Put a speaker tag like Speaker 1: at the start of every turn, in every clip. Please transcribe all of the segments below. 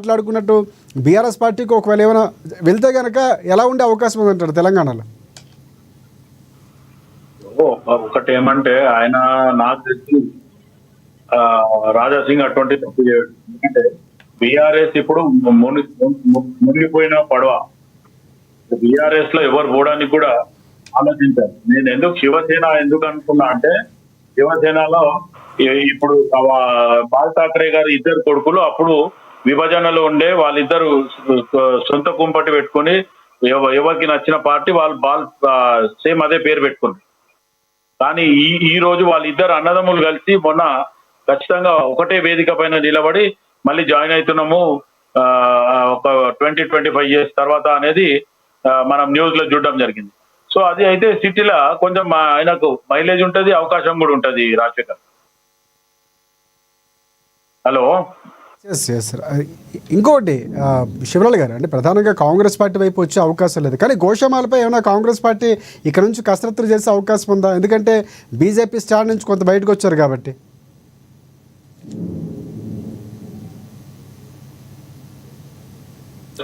Speaker 1: మాట్లాడుకున్నట్టు BRS పార్టీకి ఒకవేళ ఏమైనా వెళ్తే కనుక ఎలా ఉండే అవకాశం ఉందంటారు తెలంగాణలో?
Speaker 2: ఒకటి ఏమంటే ఆయన నాకు తెలిసి రాజాసింగ్ అటువంటి తప్పు చేయడు. ఎందుకంటే బీఆర్ఎస్ ఇప్పుడు మునిగిపోయిన పడవ. బీఆర్ఎస్ లో ఎవరు పోవడానికి కూడా ఆలోచించారు. నేను ఎందుకు శివసేన ఎందుకు అనుకున్నా అంటే, శివసేనలో ఇప్పుడు బాల్ ఠాక్రే గారు ఇద్దరు కొడుకులు అప్పుడు విభజనలో ఉండే, వాళ్ళిద్దరు సొంత కుంపటి పెట్టుకుని ఎవరికి నచ్చిన పార్టీ వాళ్ళు సేమ్ అదే పేరు పెట్టుకుంది. కానీ ఈ రోజు వాళ్ళిద్దరు అన్నదమ్ములు కలిసి మొన్న ఖచ్చితంగా ఒకటే వేదిక పైన నిలబడి మళ్ళీ జాయిన్ అవుతున్నాము ఒక 20-25 years తర్వాత అనేది మనం న్యూస్ లో చూడడం జరిగింది. సో అది అయితే సిటీలో కొంచెం ఆయనకు మైలేజ్ ఉంటది, అవకాశం కూడా ఉంటది. రాజశేఖర్, హలో.
Speaker 1: ఇంకోటి శివలాల్ గారు, అంటే ప్రధానంగా కాంగ్రెస్ పార్టీ వైపు వచ్చే అవకాశం లేదు, కానీ గోషామాలపై ఏమైనా కాంగ్రెస్ పార్టీ ఇక్కడ నుంచి కసరత్తులు చేసే అవకాశం ఉందా? ఎందుకంటే బీజేపీ స్టాండ్ నుంచి కొంత బయటకు వచ్చారు కాబట్టి.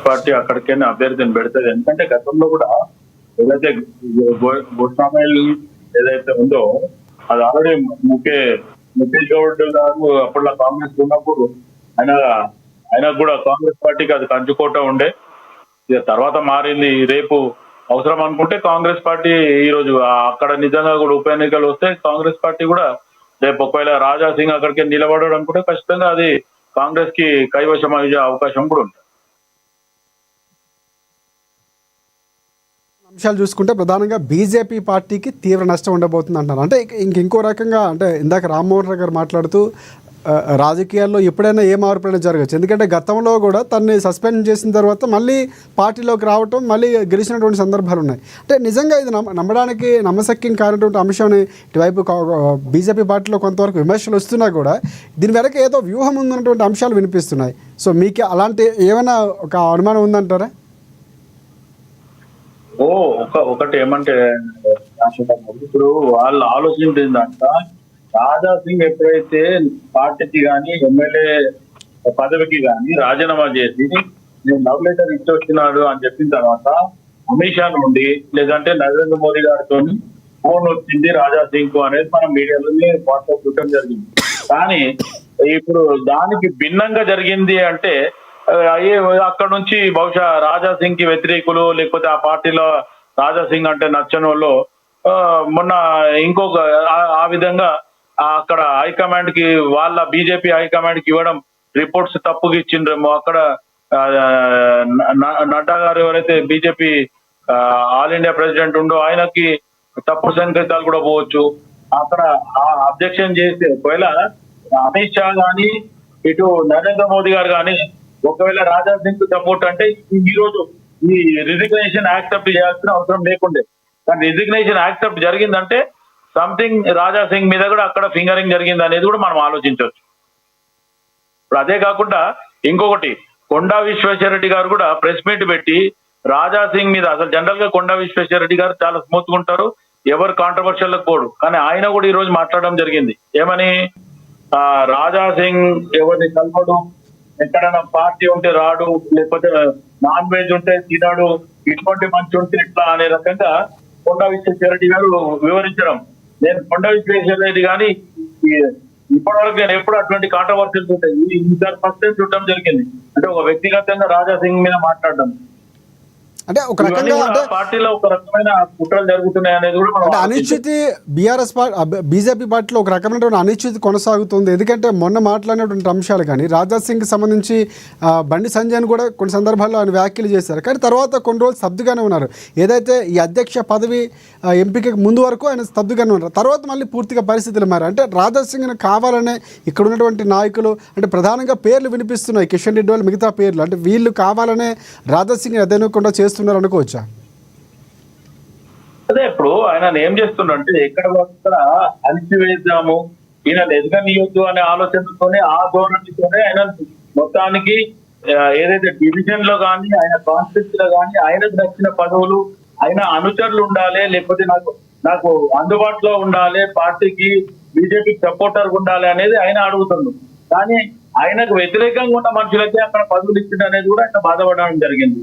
Speaker 2: పార్టీ అక్కడికైనా అభ్యర్థిని పెడుతుంది. ఎందుకంటే గతంలో కూడా ఏదైతే గోషామైల్ ఏదైతే ఉందో అది ఆల్రెడీ ముఖేష్ గౌడ్ గారు అప్పట్లో కాంగ్రెస్ ఉన్నప్పుడు ఆయన కూడా కాంగ్రెస్ పార్టీకి అది కంచుకోట ఉండే. ఇక తర్వాత మారింది. రేపు అవసరం అనుకుంటే కాంగ్రెస్ పార్టీ ఈ రోజు అక్కడ నిజంగా కూడా ఉప ఎన్నికలు వస్తే కాంగ్రెస్ పార్టీ కూడా రేపు ఒకవేళ రాజాసింగ్ అక్కడికి నిలబడడం అనుకుంటే ఖచ్చితంగా అది కాంగ్రెస్ కి కైవశం అయ్యే అవకాశం కూడా ఉంటుంది.
Speaker 1: అంశాలు చూసుకుంటే ప్రధానంగా బీజేపీ పార్టీకి తీవ్ర నష్టం ఉండబోతుంది అంటారు. అంటే ఇంకో రకంగా, అంటే ఇందాక రామ్మోహన్ రావు గారు మాట్లాడుతూ రాజకీయాల్లో ఎప్పుడైనా ఏ మార్పులైనా జరగచ్చు. ఎందుకంటే గతంలో కూడా తనని సస్పెండ్ చేసిన తర్వాత మళ్ళీ పార్టీలోకి రావటం, మళ్ళీ గెలిచినటువంటి సందర్భాలు ఉన్నాయి. అంటే నిజంగా ఇది నమ్మడానికి నమ్మశక్యం కానటువంటి అంశాన్ని ఇటువైపు బీజేపీ పార్టీలో కొంతవరకు విమర్శలు వస్తున్నా కూడా దీని వెనక ఏదో వ్యూహం ఉందన్నటువంటి అంశాలు వినిపిస్తున్నాయి. సో మీకు అలాంటి ఏమైనా ఒక అనుమానం ఉందంటారా?
Speaker 2: ఒకటి ఏమంటే ఇప్పుడు వాళ్ళు ఆలోచించిందంట, రాజాసింగ్ ఎప్పుడైతే పార్టీకి కానీ ఎమ్మెల్యే పదవికి కానీ రాజీనామా చేసి నేను లవ్ లెటర్ ఇచ్చి వచ్చినాడు అని చెప్పిన తర్వాత అమిత్ షా నుండి లేదంటే నరేంద్ర మోదీ గారితో ఫోన్ వచ్చింది రాజాసింగ్ కు అనేది మనం మీడియాలోనే వాట్సాప్ చూడటం జరిగింది. కానీ ఇప్పుడు దానికి భిన్నంగా జరిగింది అంటే అక్కడ నుంచి బహుశా రాజాసింగ్ కి వ్యతిరేకులు లేకపోతే ఆ పార్టీలో రాజాసింగ్ అంటే నచ్చని వాళ్ళు మొన్న ఇంకొక ఆ విధంగా అక్కడ హైకమాండ్ కి వాళ్ళ బీజేపీ హైకమాండ్ కి ఇవ్వడం రిపోర్ట్స్ తప్పుగా ఇచ్చిండ్రేమో. అక్కడ నడ్డా గారు ఎవరైతే బీజేపీ ఆల్ ఇండియా ప్రెసిడెంట్ ఉండో ఆయనకి తప్పుడు సంకేతాలు కూడా పోవచ్చు. అక్కడ అబ్జెక్షన్ చేస్తే ఒకవేళ అమిత్ షా గాని ఇటు నరేంద్ర మోదీ గారు కానీ ఒకవేళ రాజాసింగ్ కు సపోర్ట్ అంటే ఈ రోజు ఈ రిజిగ్నేషన్ యాక్సెప్ట్ చేయాల్సిన అవసరం లేకుండే. కానీ రిజిగ్నేషన్ యాక్సెప్ట్ జరిగిందంటే సంథింగ్ రాజాసింగ్ మీద కూడా అక్కడ ఫింగరింగ్ జరిగింది అనేది కూడా మనం ఆలోచించవచ్చు. ఇప్పుడు అదే కాకుండా ఇంకొకటి, కొండా విశ్వేశ్వరరెడ్డి గారు కూడా ప్రెస్ మీట్ పెట్టి రాజాసింగ్ మీద, అసలు జనరల్ గా కొండా విశ్వేశ్వరరెడ్డి గారు చాలా స్మూత్ గా ఉంటారు, ఎవరు కాంట్రవర్షియల్ పోడు, కానీ ఆయన కూడా ఈ రోజు మాట్లాడడం జరిగింది. ఏమని, రాజాసింగ్ ఎవరిని కలవడు, ఎక్కడైనా పార్టీ ఉంటే రాడు, లేకపోతే నాన్ వెజ్ ఉంటే తినడు, ఇటువంటి మంచి ఉంటే ఇట్లా అనే రకంగా కొండా విశ్వేశ్వరరెడ్డి గారు వివరించడం. నేను కొండా విశ్వేశ్వరరెడ్డి కానీ ఇప్పటివరకు నేను ఎప్పుడు అటువంటి కాంట్రవర్సీలు ఉంటాయి ఈసారి ఫస్ట్ టైం చూడడం జరిగింది. అంటే ఒక వ్యక్తిగతంగా రాజాసింగ్ మీద మాట్లాడడం,
Speaker 1: అంటే ఒక రకంగా
Speaker 2: పార్టీలో ఒక రకమైన కుట్రలు జరుగుతున్నాయి అనేది కూడా
Speaker 1: అంటే అనిశ్చితి బీజేపీ పార్టీలో ఒక రకమైనటువంటి అనిశ్చితి కొనసాగుతుంది. ఎందుకంటే మొన్న మాట్లాడినటువంటి అంశాలు కానీ రాజాసింగ్కి సంబంధించి బండి సంజయ్ కూడా కొన్ని సందర్భాల్లో ఆయన వ్యాఖ్యలు చేశారు, కానీ తర్వాత కొన్ని రోజులు స్తబ్దుగానే ఉన్నారు. ఏదైతే ఈ అధ్యక్ష పదవి ఎంపికకి ముందు వరకు ఆయన స్తబ్దుగానే ఉన్నారు, తర్వాత మళ్ళీ పూర్తిగా పరిస్థితులు మారారు. అంటే రాజాసింగ్ని కావాలనే ఇక్కడ ఉన్నటువంటి నాయకులు, అంటే ప్రధానంగా పేర్లు వినిపిస్తున్నాయి, కిషన్ రెడ్డి వాళ్ళు మిగతా పేర్లు, అంటే వీళ్ళు కావాలనే రాజాసింగ్ని అదేనకుండా చేస్తున్నారు అనుకోవచ్చా?
Speaker 2: అదే ఇప్పుడు ఆయన ఏం చేస్తుండంటే ఎక్కడ వస్తా అణిచివేద్దాము, ఈయన ఎదగనీయొద్దు అనే ఆలోచనతోనే, ఆ ధోరణితోనే ఆయన మొత్తానికి ఏదైతే డివిజన్ లో కానీ ఆయన కాన్స్టిట్యూన్సీ లో కానీ ఆయనకు నచ్చిన పదవులు, ఆయన అనుచరులు ఉండాలి, లేకపోతే నాకు అందుబాటులో ఉండాలి, పార్టీకి బీజేపీకి సపోర్టర్ ఉండాలి అనేది ఆయన అడుగుతుంది. కానీ ఆయనకు వ్యతిరేకంగా ఉన్న మనుషులకే అక్కడ పదవులు ఇచ్చింది అనేది కూడా ఆయన బాధపడడం జరిగింది.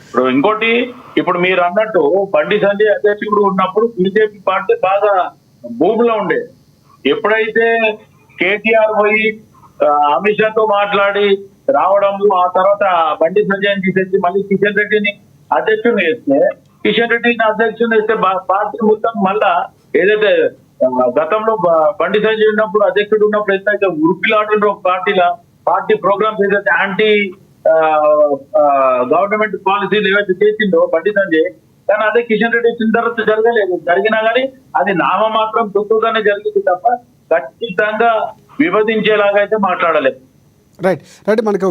Speaker 2: ఇప్పుడు ఇంకోటి, ఇప్పుడు మీరు అన్నట్టు బండి సంజయ్ అధ్యక్షుడు ఉన్నప్పుడు బీజేపీ పార్టీ బాగా భూమిలో ఉండే. ఎప్పుడైతే కేటీఆర్ పోయి అమిత్ షాతో మాట్లాడి రావడము, ఆ తర్వాత బండి సంజయ్ తీసేసి మళ్ళీ కిషన్ రెడ్డిని అధ్యక్షుని వేస్తే, కిషన్ రెడ్డిని అధ్యక్షుని వేస్తే పార్టీ మొత్తం మళ్ళా ఏదైతే గతంలో బండి సంజయ్ ఉన్నప్పుడు అధ్యక్షుడు ఉన్నప్పుడు అయితే ఉరుకులాడుతుండ్రో పార్టీ ప్రోగ్రామ్స్ ఏదైతే యాంటీ గవర్నమెంట్ పాలసీలు ఏవైతే చేసిందో బండి సంజయ్, కానీ అదే కిషన్ రెడ్డి వచ్చిన తర్వాత జరగలేదు. జరిగినా కానీ అది నామమాత్రం తొత్తుగానే జరిగింది తప్ప ఖచ్చితంగా విభజించేలాగా అయితే మాట్లాడలేదు.
Speaker 1: రైట్ రైట్ మనకు